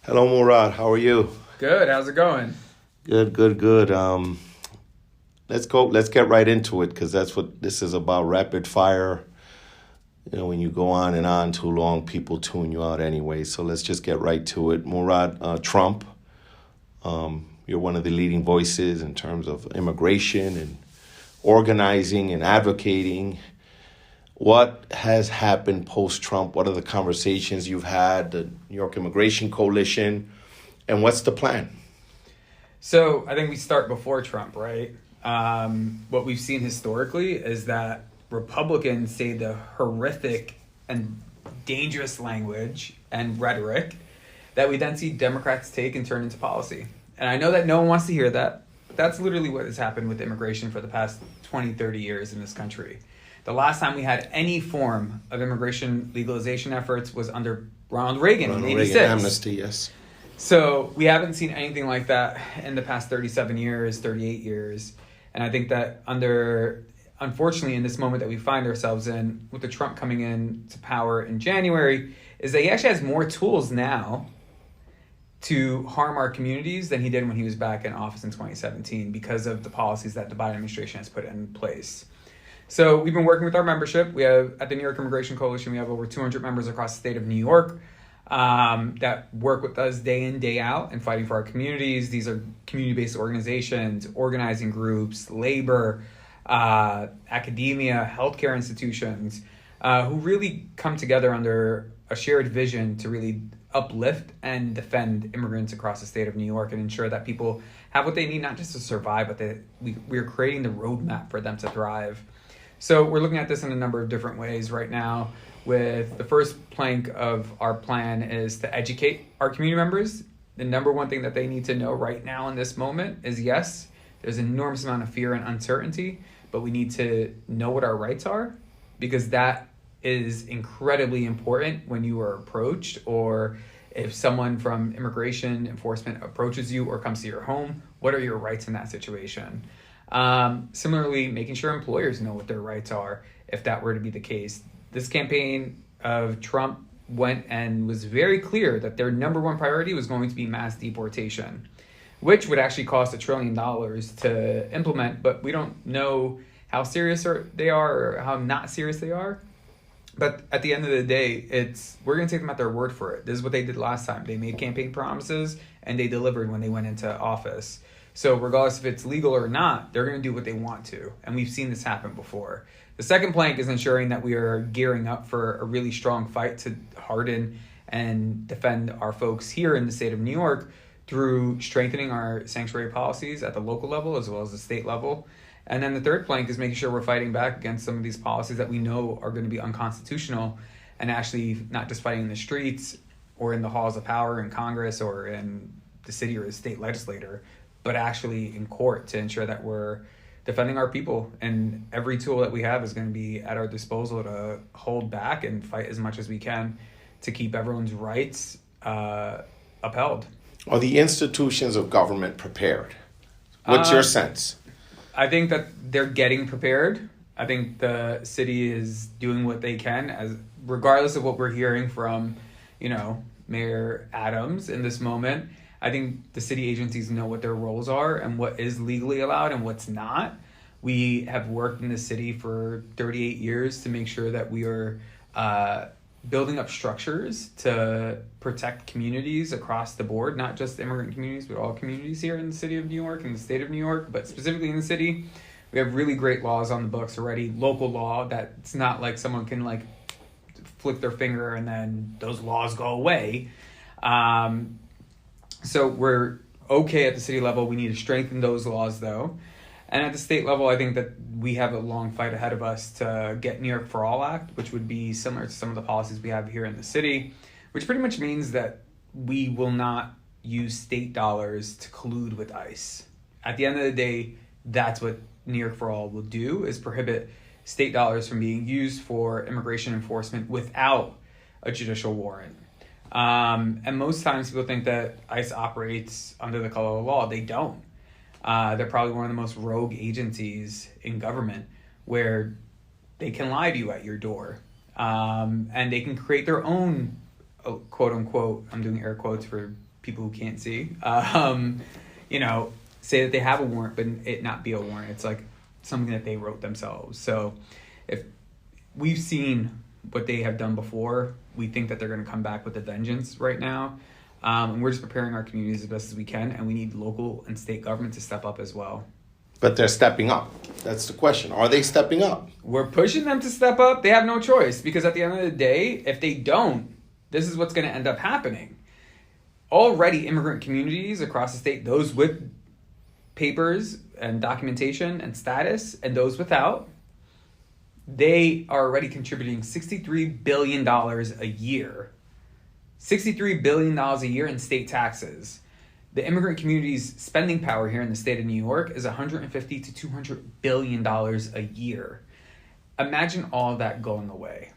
Hello, Murad. How are you? Good. How's it going? Good, good, good. Let's go. Let's get right into it because that's what this is about. Rapid fire. When you go on and on too long, people tune you out anyway. So let's just get right to it. Murad, Trump. You're one of the leading voices in terms of immigration and organizing and advocating. What has happened post Trump? What are the conversations you've had? The New York Immigration Coalition, and what's the plan? So I think we start before Trump, right? What we've seen historically is that Republicans say the horrific and dangerous language and rhetoric that we then see Democrats take and turn into policy. And I know that no one wants to hear that, but that's literally what has happened with immigration for the past 20, 30 years in this country. The last time we had any form of immigration legalization efforts was under Ronald Reagan in 86. Amnesty, yes. So we haven't seen anything like that in the past 37 years, 38 years. And I think that unfortunately, in this moment that we find ourselves in, with the Trump coming in to power in January, is that he actually has more tools now to harm our communities than he did when he was back in office in 2017 because of the policies that the Biden administration has put in place. So we've been working with our membership. We have, at the New York Immigration Coalition, we have over 200 members across the state of New York that work with us day in, day out in fighting for our communities. These are community-based organizations, organizing groups, labor, academia, healthcare institutions, who really come together under a shared vision to really uplift and defend immigrants across the state of New York and ensure that people have what they need, not just to survive, but that we're creating the roadmap for them to thrive. So we're looking at this in a number of different ways right now. With the first plank of our plan is to educate our community members. The number one thing that they need to know right now in this moment is, yes, there's an enormous amount of fear and uncertainty, but we need to know what our rights are, because that is incredibly important when you are approached, or if someone from immigration enforcement approaches you or comes to your home. What are your rights in that situation? Similarly, making sure employers know what their rights are if that were to be the case. This campaign of Trump went and was very clear that their number one priority was going to be mass deportation, which would actually cost $1 trillion to implement, but we don't know how serious they are or how not serious they are. But at the end of the day, we're going to take them at their word for it. This is what they did last time. They made campaign promises and they delivered when they went into office. So regardless if it's legal or not, they're going to do what they want to. And we've seen this happen before. The second plank is ensuring that we are gearing up for a really strong fight to harden and defend our folks here in the state of New York through strengthening our sanctuary policies at the local level as well as the state level. And then the third plank is making sure we're fighting back against some of these policies that we know are going to be unconstitutional, and actually not just fighting in the streets or in the halls of power in Congress or in the city or the state legislator, but actually in court to ensure that we're defending our people. And every tool that we have is going to be at our disposal to hold back and fight as much as we can to keep everyone's rights upheld. Are the institutions of government prepared? What's your sense? I think that they're getting prepared. I think the city is doing what they can, regardless of what we're hearing from, Mayor Adams in this moment. I think the city agencies know what their roles are and what is legally allowed and what's not. We have worked in the city for 38 years to make sure that we are building up structures to protect communities across the board, not just immigrant communities, but all communities here in the city of New York and the state of New York, but specifically in the city. We have really great laws on the books already, local law, that it's not like someone can flick their finger and then those laws go away. So we're okay at the city level. We need to strengthen those laws, though. And at the state level, I think that we have a long fight ahead of us to get New York for All Act, which would be similar to some of the policies we have here in the city, which pretty much means that we will not use state dollars to collude with ICE. At the end of the day, that's what New York for All will do, is prohibit state dollars from being used for immigration enforcement without a judicial warrant. And most times people think that ICE operates under the color of law. They don't. They're probably one of the most rogue agencies in government, where they can lie to you at your door. And they can create their own, quote unquote, I'm doing air quotes for people who can't see, say that they have a warrant, but it not be a warrant. It's like something that they wrote themselves. So if we've seen what they have done before, we think that they're going to come back with a vengeance right now. And we're just preparing our communities as best as we can, and we need local and state government to step up as well. But they're stepping up. That's the question. Are they stepping up? We're pushing them to step up. They have no choice, because at the end of the day, if they don't, this is what's going to end up happening. Already, immigrant communities across the state, those with papers and documentation and status, and those without, they are already contributing $63 billion a year. $63 billion a year in state taxes. The immigrant community's spending power here in the state of New York is $150 to $200 billion a year. Imagine all of that going away.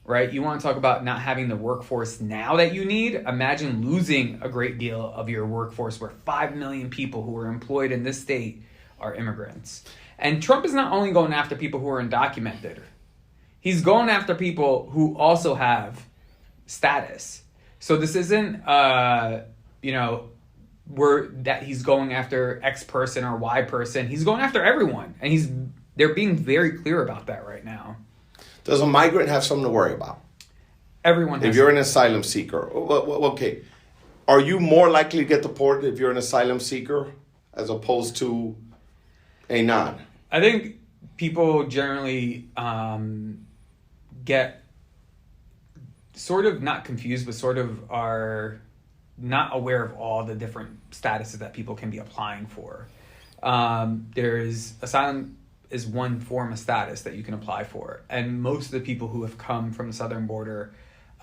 Right? You want to talk about not having the workforce now that you need? Imagine losing a great deal of your workforce, where 5 million people who are employed in this state are immigrants. And Trump is not only going after people who are undocumented. He's going after people who also have status. So this isn't, that he's going after X person or Y person. He's going after everyone. And they're being very clear about that right now. Does a migrant have something to worry about? Everyone has. If you're an asylum seeker, okay. Are you more likely to get deported if you're an asylum seeker as opposed to a non? I think people generally get sort of not confused, but sort of are not aware of all the different statuses that people can be applying for. There's asylum is one form of status that you can apply for. And most of the people who have come from the southern border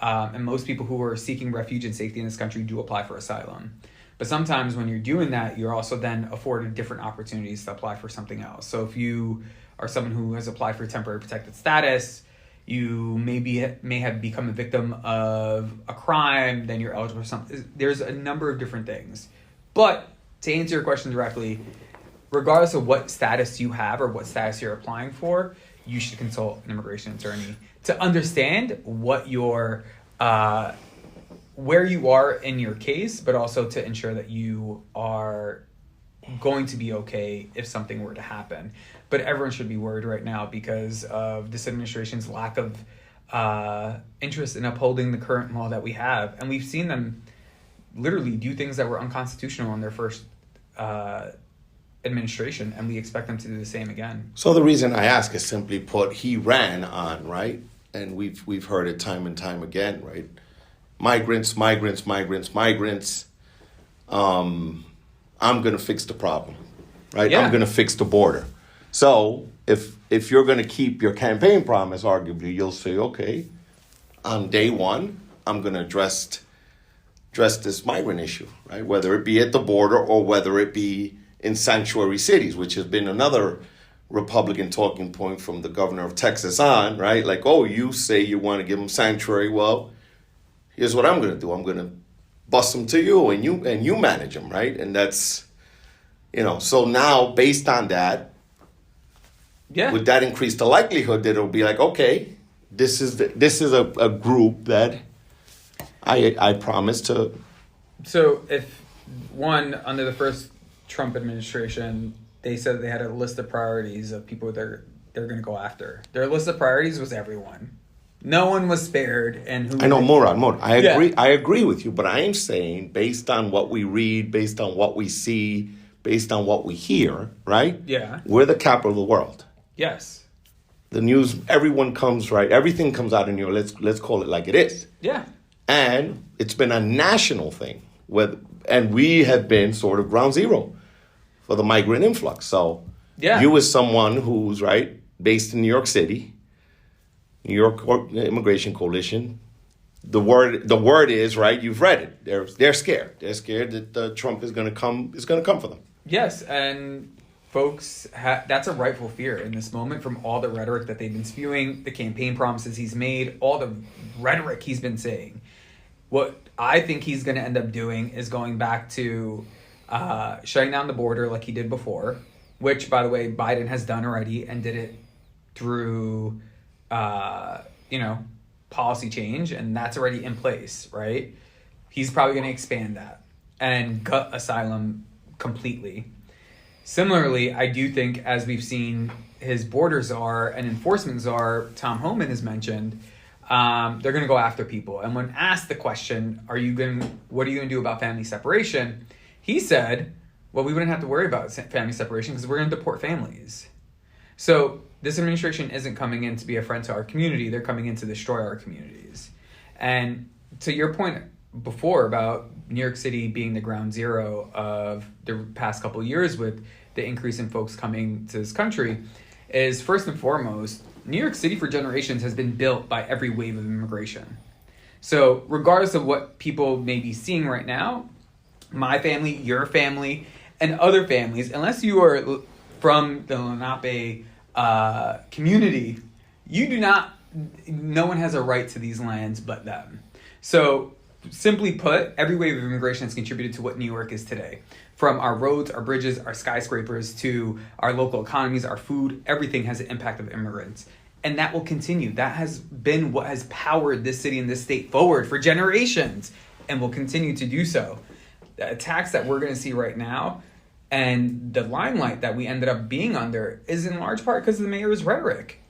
and most people who are seeking refuge and safety in this country do apply for asylum. But sometimes when you're doing that, you're also then afforded different opportunities to apply for something else. So if you are someone who has applied for temporary protected status, you may have become a victim of a crime, then you're eligible for something. There's a number of different things. But to answer your question directly, regardless of what status you have or what status you're applying for, you should consult an immigration attorney to understand what your where you are in your case, but also to ensure that you are going to be okay if something were to happen. But everyone should be worried right now because of this administration's lack of interest in upholding the current law that we have. And we've seen them literally do things that were unconstitutional in their first administration, and we expect them to do the same again. So the reason I ask is simply put, he ran on, right? And we've heard it time and time again, right? Migrants. I'm going to fix the problem, right? Yeah. I'm going to fix the border. So if you're going to keep your campaign promise, arguably, you'll say, okay, on day one, I'm going to address this migrant issue, right? Whether it be at the border or whether it be in sanctuary cities, which has been another Republican talking point from the governor of Texas on, right? Like, oh, you say you want to give them sanctuary. Well, here's what I'm going to do. I'm going to bust them to you and you manage them, right? And that's, so now based on that, yeah, would that increase the likelihood that it'll be like, okay, this is a group that I promised to. So if under the first Trump administration, they said they had a list of priorities of people they're going to go after. Their list of priorities was everyone. No one was spared. And I know, Murad, I agree. I agree with you, but I am saying based on what we read, based on what we see, based on what we hear, right? Yeah. We're the capital of the world. Yes. The news, everyone comes, right? Everything comes out in New York. Let's call it like it is. Yeah. And it's been a national thing, and we have been sort of ground zero for the migrant influx. So you as someone who's, right, based in New York City, New York Immigration Coalition, the word is, right, you've read it. They're scared. They're scared that Trump is going to come for them. Yes, and folks, that's a rightful fear in this moment from all the rhetoric that they've been spewing, the campaign promises he's made, all the rhetoric he's been saying. What I think he's going to end up doing is going back to shutting down the border like he did before, which, by the way, Biden has done already and did it through, policy change, and that's already in place, right? he's probably going to expand that and gut asylum completely. Similarly, I do think, as we've seen his border czar and enforcement czar, Tom Homan has mentioned, they're going to go after people. And when asked the question, what are you going to do about family separation? He said, well, we wouldn't have to worry about family separation because we're going to deport families. So this administration isn't coming in to be a friend to our community. They're coming in to destroy our communities. And to your point before about New York City being the ground zero of the past couple of years with the increase in folks coming to this country, is first and foremost, New York City for generations has been built by every wave of immigration. So regardless of what people may be seeing right now, my family, your family, and other families, unless you are from the Lenape community, no one has a right to these lands but them. So simply put, every wave of immigration has contributed to what New York is today. From our roads, our bridges, our skyscrapers, to our local economies, our food, everything has an impact of immigrants. And that will continue. That has been what has powered this city and this state forward for generations and will continue to do so. The attacks that we're going to see right now and the limelight that we ended up being under is in large part because of the mayor's rhetoric.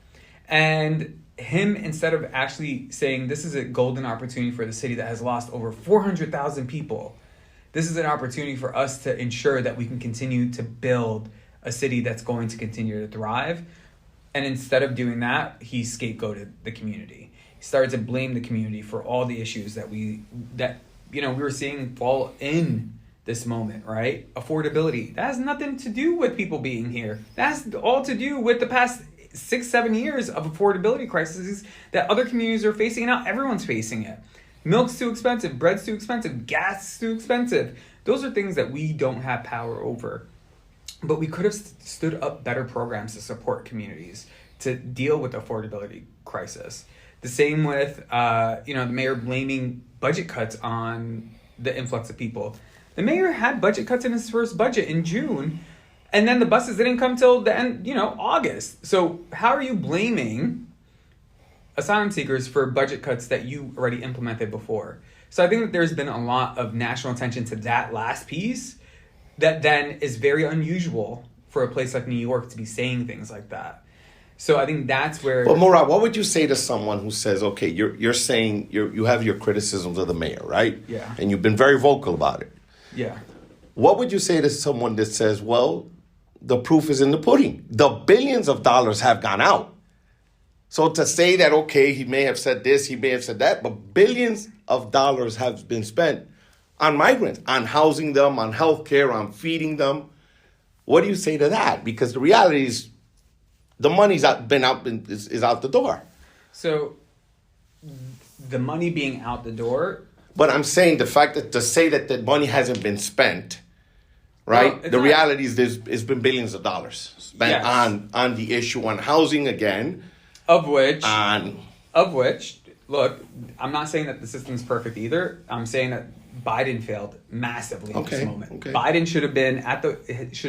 And him, instead of actually saying this is a golden opportunity for the city that has lost over 400,000 people, this is an opportunity for us to ensure that we can continue to build a city that's going to continue to thrive. And instead of doing that, he scapegoated the community. He started to blame the community for all the issues that we were seeing fall in this moment, right? Affordability. That has nothing to do with people being here. That has all to do with the past 6-7 years of affordability crises that other communities are facing. Now everyone's facing it. Milk's too expensive, bread's too expensive, gas is too expensive. Those are things that we don't have power over. But we could have stood up better programs to support communities to deal with the affordability crisis. The same with, the mayor blaming budget cuts on the influx of people. The mayor had budget cuts in his first budget in June, and then the buses didn't come till the end, August. So how are you blaming asylum seekers for budget cuts that you already implemented before? So I think that there's been a lot of national attention to that last piece that then is very unusual for a place like New York to be saying things like that. So I think that's where... But Murad, what would you say to someone who says, okay, you're saying you have your criticisms of the mayor, right? Yeah. And you've been very vocal about it. Yeah. What would you say to someone that says, well, the proof is in the pudding. The billions of dollars have gone out. So to say that, okay, he may have said this, he may have said that, but billions of dollars have been spent on migrants, on housing them, on healthcare, on feeding them. What do you say to that? Because the reality is the money's is out the door. So the money being out the door... But I'm saying the fact that to say that the money hasn't been spent, right? The reality is it's been billions of dollars spent on the issue, on housing again. Of which, look, I'm not saying that the system's perfect either. I'm saying that Biden failed massively in this moment. Okay. Biden should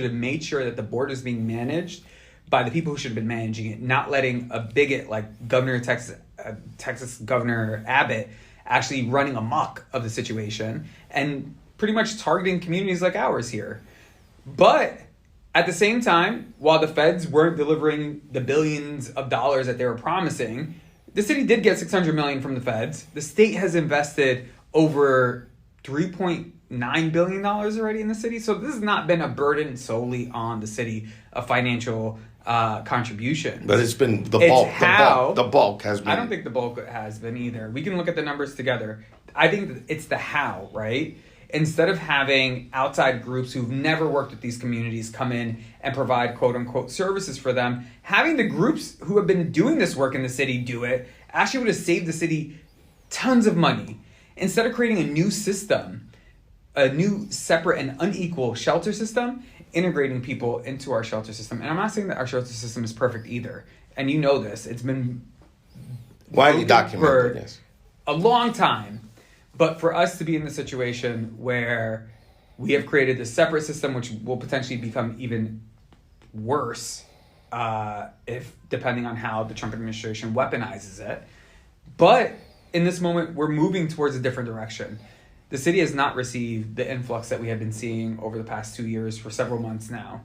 have made sure that the border is being managed by the people who should have been managing it, not letting a bigot like Texas Governor Abbott actually running amok of the situation and pretty much targeting communities like ours here. But at the same time, while the feds weren't delivering the billions of dollars that they were promising, the city did get $600 million from the feds. The state has invested over $3.9 billion already in the city. So this has not been a burden solely on the city of financial contribution. But it's been the bulk. The bulk has been. I don't think the bulk has been either. We can look at the numbers together. I think it's the how, right? Instead of having outside groups who've never worked with these communities come in and provide quote unquote services for them, having the groups who have been doing this work in the city do it actually would have saved the city tons of money. Instead of creating a new system, a new separate and unequal shelter system, integrating people into our shelter system. And I'm not saying that our shelter system is perfect either. And you know this. It's been widely documented for a long time. But for us to be in the situation where we have created this separate system, which will potentially become even worse if depending on how the Trump administration weaponizes it. But in this moment, we're moving towards a different direction. the city has not received the influx that we have been seeing over the past 2 years for several months now.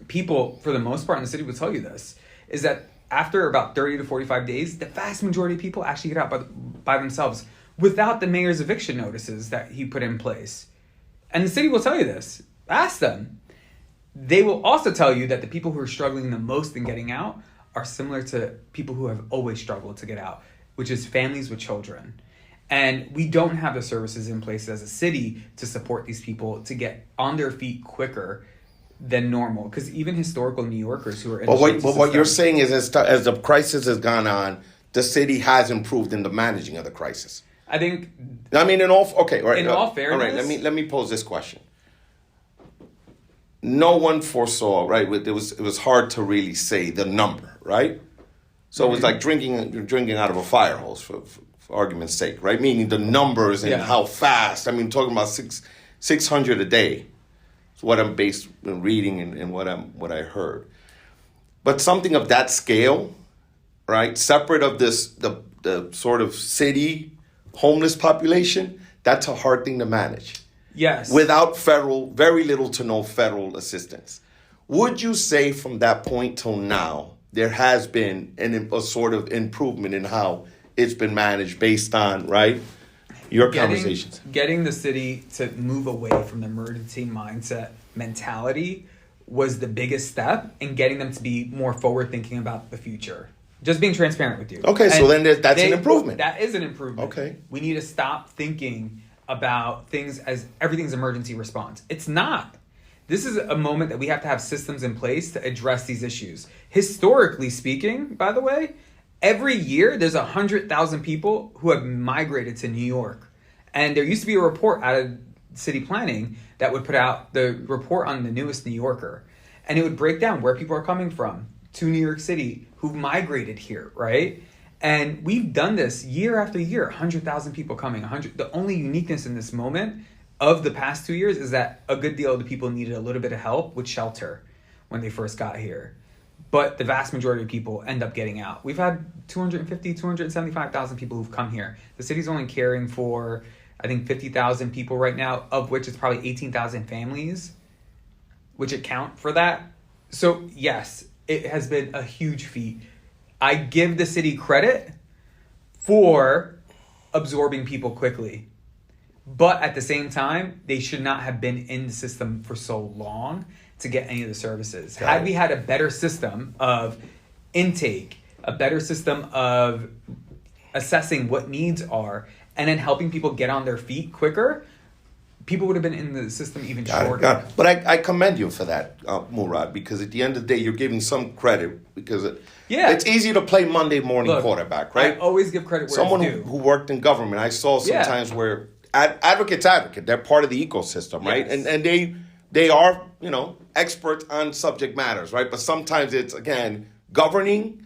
People, for the most part in the city, will tell you this, is that after about 30 to 45 days, the vast majority of people actually get out by themselves without the mayor's eviction notices that he put in place. And the city will tell you this. Ask them. They will also tell you that the people who are struggling the most in getting out are similar to people who have always struggled to get out, which is families with children. And we don't have the services in place as a city to support these people to get on their feet quicker than normal. Because even historical New Yorkers who are in what you're saying is as the crisis has gone on, the city has improved in the managing of the crisis. I think. I mean, in all fairness. All right. Let me pose this question. No one foresaw, right? It was hard to really say the number, right? So it was like drinking out of a fire hose for argument's sake, right? Meaning the numbers and how fast. I mean, talking about 600 a day. It's what I'm based on reading and what I heard. But something of that scale, right? Separate of the sort of city homeless population, that's a hard thing to manage. Yes. Without very little to no federal assistance. Would you say from that point till now, there has been a sort of improvement in how it's been managed based on, right, your conversations? Getting the city to move away from the emergency mindset mentality was the biggest step in getting them to be more forward thinking about the future. Just being transparent with you. Okay, so then that's an improvement. That is an improvement. Okay. We need to stop thinking about things as everything's emergency response. It's not. This is a moment that we have to have systems in place to address these issues. Historically speaking, by the way, every year there's 100,000 people who have migrated to New York. And there used to be a report out of city planning that would put out the report on the newest New Yorker. And it would break down where people are coming from to New York City who've migrated here, right? And we've done this year after year, 100,000 people coming. The only uniqueness in this moment of the past 2 years is that a good deal of the people needed a little bit of help with shelter when they first got here. But the vast majority of people end up getting out. We've had 275,000 people who've come here. The city's only caring for, I think, 50,000 people right now, of which it's probably 18,000 families, which account for that. So yes, it has been a huge feat. I give the city credit for absorbing people quickly. But at the same time, they should not have been in the system for so long to get any of the services. Had we had a better system of intake, a better system of assessing what needs are, and then helping people get on their feet quicker, people would have been in the system even shorter. But I commend you for that, Murad, because at the end of the day, you're giving some credit because it's easy to play Monday morning quarterback, right? I always give credit where someone it's due. who worked in government, I saw sometimes where advocates, they're part of the ecosystem, right? Yes. And they are, experts on subject matters, right? But sometimes it's, again, governing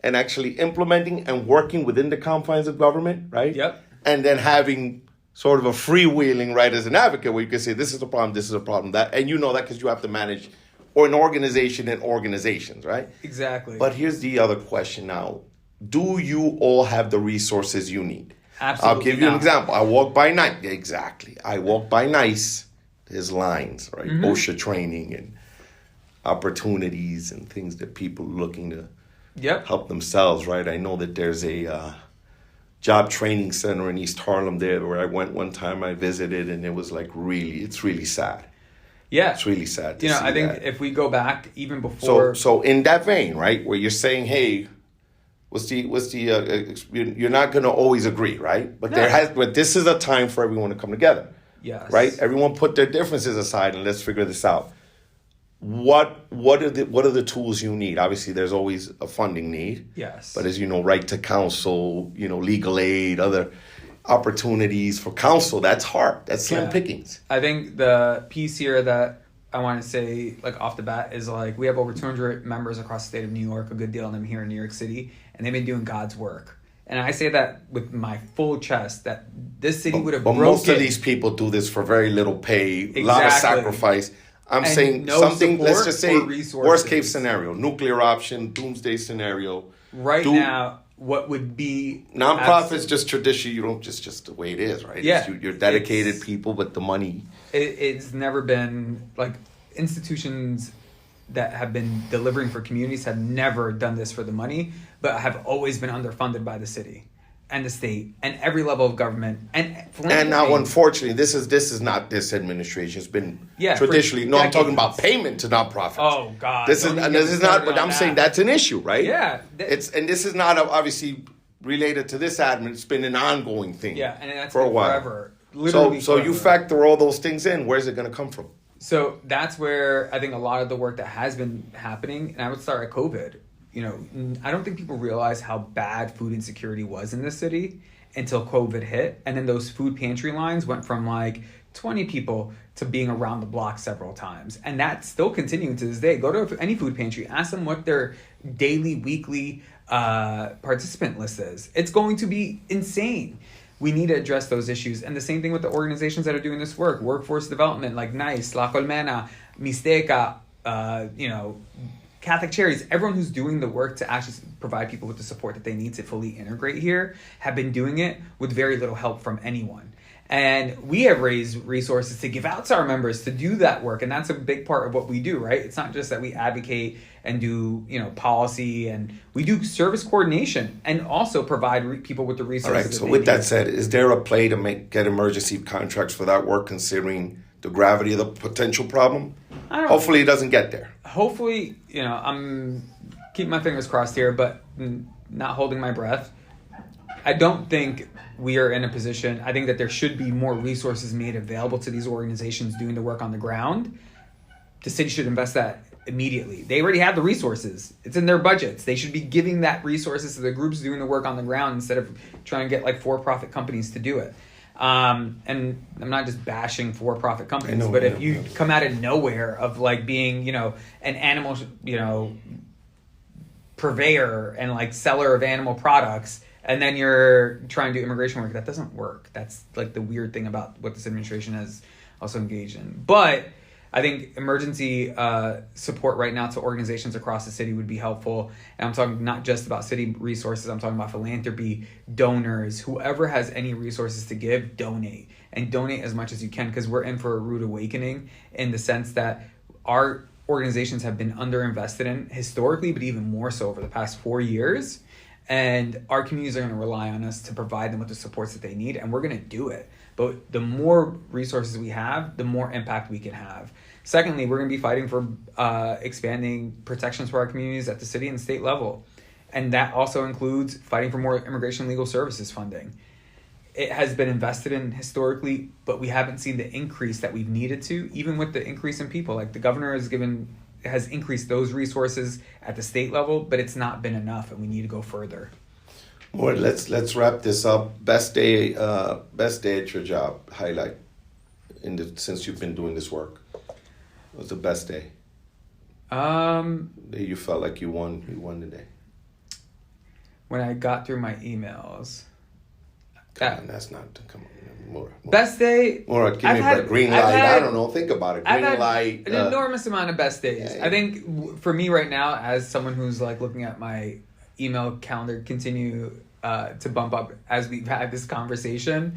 and actually implementing and working within the confines of government, right? Yep. And then having sort of a freewheeling, right, as an advocate where you can say, this is a problem, this is a problem, that, and you know that because you have to manage an organization and organizations, right? Exactly. But here's the other question now. Do you all have the resources you need? Absolutely. I'll give you an example. I walk by night. Exactly. I walk by NICE. There's lines, right? Mm-hmm. OSHA training and opportunities and things that people are looking to help themselves, right? I know that there's a job training center in East Harlem there where I went one time. I visited, and it was like it's really sad. Yeah. It's really sad to see I think that. if we go back even before... So in that vein, right, where you're saying, hey, you're not going to always agree, right? But but this is a time for everyone to come together. Yes. Right? Everyone put their differences aside and let's figure this out. What are the tools you need? Obviously, there's always a funding need. Yes. But as you know, right to counsel, legal aid, other opportunities for counsel, that's hard. That's slim pickings. I think the piece here that I want to say, like, off the bat is, like, we have over 200 members across the state of New York, a good deal of them here in New York City, and they've been doing God's work. And I say that with my full chest, that this city would have broken... But most of these people do this for very little pay, a lot of sacrifice. I'm saying something, let's just say, worst case scenario, nuclear option, doomsday scenario. Now, what would be nonprofits just traditionally, you don't just the way it is, right? Yeah, You're dedicated people, but the money. It's never been like institutions that have been delivering for communities have never done this for the money, but have always been underfunded by the city and the state and every level of government and now, unfortunately, this is not this administration. It's been traditionally. No, I'm talking about payment to nonprofits. Oh God, this is not. But I'm saying that's an issue, right? Yeah, this is not obviously related to this admin. It's been an ongoing thing. Yeah, and that's for a while. Forever. Literally so you factor all those things in. Where's it going to come from? So that's where I think a lot of the work that has been happening, and I would start at COVID. You know, I don't think people realize how bad food insecurity was in this city until COVID hit. And then those food pantry lines went from like 20 people to being around the block several times. And that's still continuing to this day. Go to any food pantry, ask them what their daily, weekly participant list is. It's going to be insane. We need to address those issues. And the same thing with the organizations that are doing this work. Workforce development like NICE, La Colmena, Mixteca, Catholic Charities, everyone who's doing the work to actually provide people with the support that they need to fully integrate here have been doing it with very little help from anyone. And we have raised resources to give out to our members to do that work. And that's a big part of what we do, right? It's not just that we advocate and do, policy, and we do service coordination and also provide people with the resources. All right. So with that said, is there a play to get emergency contracts for that work, considering the gravity of the potential problem? Hopefully it doesn't get there. Hopefully, I'm keeping my fingers crossed here, but not holding my breath. I don't think we are in a position. I think that there should be more resources made available to these organizations doing the work on the ground. The city should invest that immediately. They already have the resources. It's in their budgets. They should be giving that resources to the groups doing the work on the ground instead of trying to get like for-profit companies to do it. And I'm not just bashing for-profit companies, but if you come out of nowhere of like being, an animal, purveyor and like seller of animal products, and then you're trying to do immigration work, that doesn't work. That's like the weird thing about what this administration has also engaged in. But I think emergency support right now to organizations across the city would be helpful. And I'm talking not just about city resources. I'm talking about philanthropy, donors, whoever has any resources to give, donate. And donate as much as you can, because we're in for a rude awakening in the sense that our organizations have been underinvested in historically, but even more so over the past 4 years. And our communities are going to rely on us to provide them with the supports that they need, and we're going to do it. But the more resources we have, the more impact we can have. Secondly, we're going to be fighting for expanding protections for our communities at the city and state level. And that also includes fighting for more immigration legal services funding. It has been invested in historically, but we haven't seen the increase that we've needed to, even with the increase in people. Like the governor has increased those resources at the state level, but it's not been enough, and we need to go further. Well, let's wrap this up. Best day at your job. Highlight since you've been doing this work. What was the best day? You felt like you won the day. When I got through my emails. Come on, more. Best day. Or give me a green light. I don't know. Think about it. Green light. An enormous amount of best days. Yeah. I think for me right now, as someone who's like looking at my email calendar continue to bump up as we've had this conversation,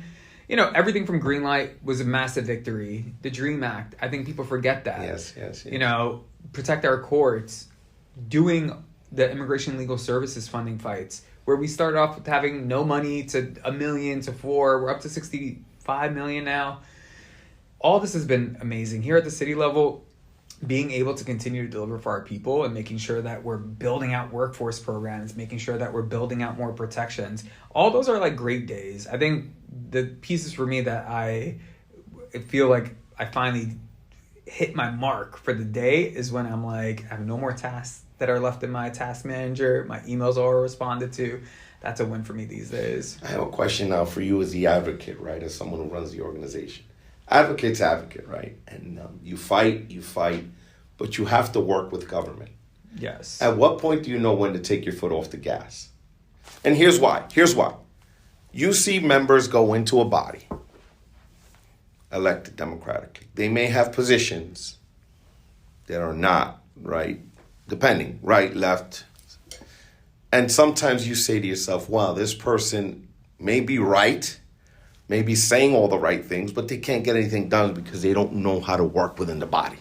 everything from green light was a massive victory. The DREAM Act, I think people forget that. Yes. Protect our courts, doing the immigration legal services funding fights, where we started off with having no money to $1 million to $4 million. We're up to $65 million now. All this has been amazing. Here at the city level, being able to continue to deliver for our people and making sure that we're building out workforce programs, making sure that we're building out more protections. All those are like great days. I think the pieces for me that I feel like I finally hit my mark for the day is when I'm like, I have no more tasks that are left in my task manager. My emails are responded to. That's a win for me these days. I have a question now for you as the advocate, right? As someone who runs the organization. Advocate's advocate, right? And you fight, but you have to work with government. Yes. At what point do you know when to take your foot off the gas? And here's why. You see members go into a body elected democratically. They may have positions that are not, right? Depending, right, left. And sometimes you say to yourself, wow, this person may be right, may be saying all the right things, but they can't get anything done because they don't know how to work within the body.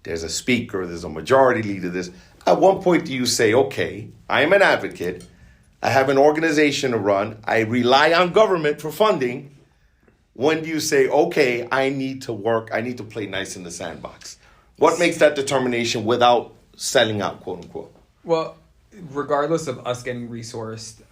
There's a speaker, there's a majority leader, this. At one point do you say, okay, I am an advocate, I have an organization to run, I rely on government for funding. When do you say, okay, I need to work, I need to play nice in the sandbox? What makes that determination without selling out, quote unquote? Well, regardless of us getting resourced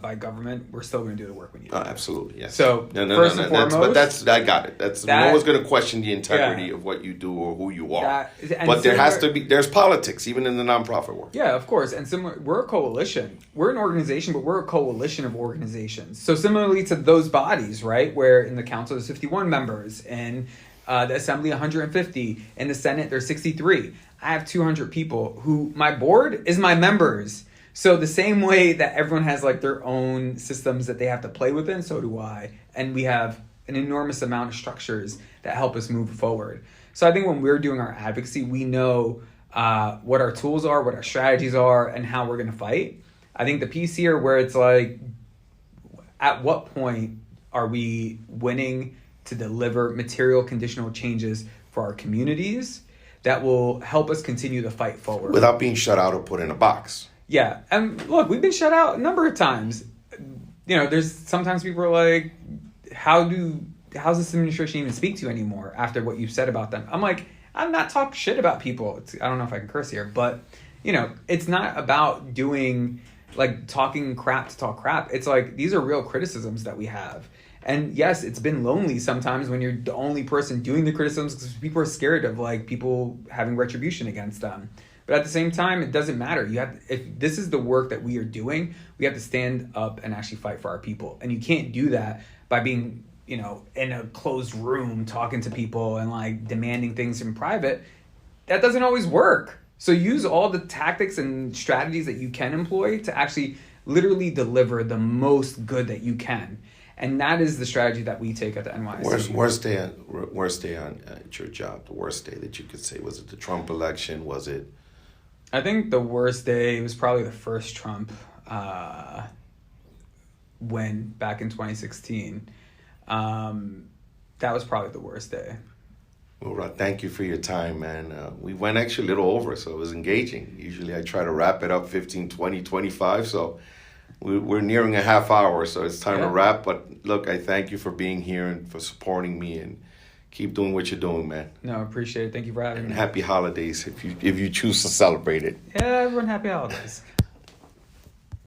by government, we're still going to do the work we need. Absolutely, yes. So first and foremost, I got it. No one's going to question the integrity of what you do or who you are. But there's politics even in the nonprofit world. Yeah, of course. And we're a coalition. We're an organization, but we're a coalition of organizations. So similarly to those bodies, right, where in the council there's 51 members, in the assembly 150, in the Senate there's 63. I have 200 people who my board is my members. So the same way that everyone has like their own systems that they have to play within, so do I. And we have an enormous amount of structures that help us move forward. So I think when we're doing our advocacy, we know what our tools are, what our strategies are, and how we're going to fight. I think the piece here where it's like, at what point are we winning to deliver material conditional changes for our communities that will help us continue to fight forward without being shut out or put in a box? Yeah, and look, we've been shut out a number of times. You know, there's sometimes people are like, how's this administration even speak to you anymore after what you've said about them? I'm like, I'm not talking shit about people. I don't know if I can curse here, but you know, it's not about doing like talking crap to talk crap. It's like, these are real criticisms that we have. And yes, it's been lonely sometimes when you're the only person doing the criticisms because people are scared of like people having retribution against them. But at the same time, it doesn't matter. If this is the work that we are doing, we have to stand up and actually fight for our people. And you can't do that by being, you know, in a closed room talking to people and like demanding things in private. That doesn't always work. So use all the tactics and strategies that you can employ to actually literally deliver the most good that you can. And that is the strategy that we take at the NYSC. Worst day on at your job, the worst day that you could say, was it the Trump election? Was it? I think the worst day was probably the first Trump win back in 2016. That was probably the worst day. Well, Rod, thank you for your time, man. We went actually a little over, so it was engaging. Usually I try to wrap it up 15, 20, 25, so we're nearing a half hour, so it's time to wrap. But look, I thank you for being here and for supporting me, and keep doing what you're doing, man. No, I appreciate it. Thank you for having me. And happy holidays if you choose to celebrate it. Yeah, everyone, happy holidays.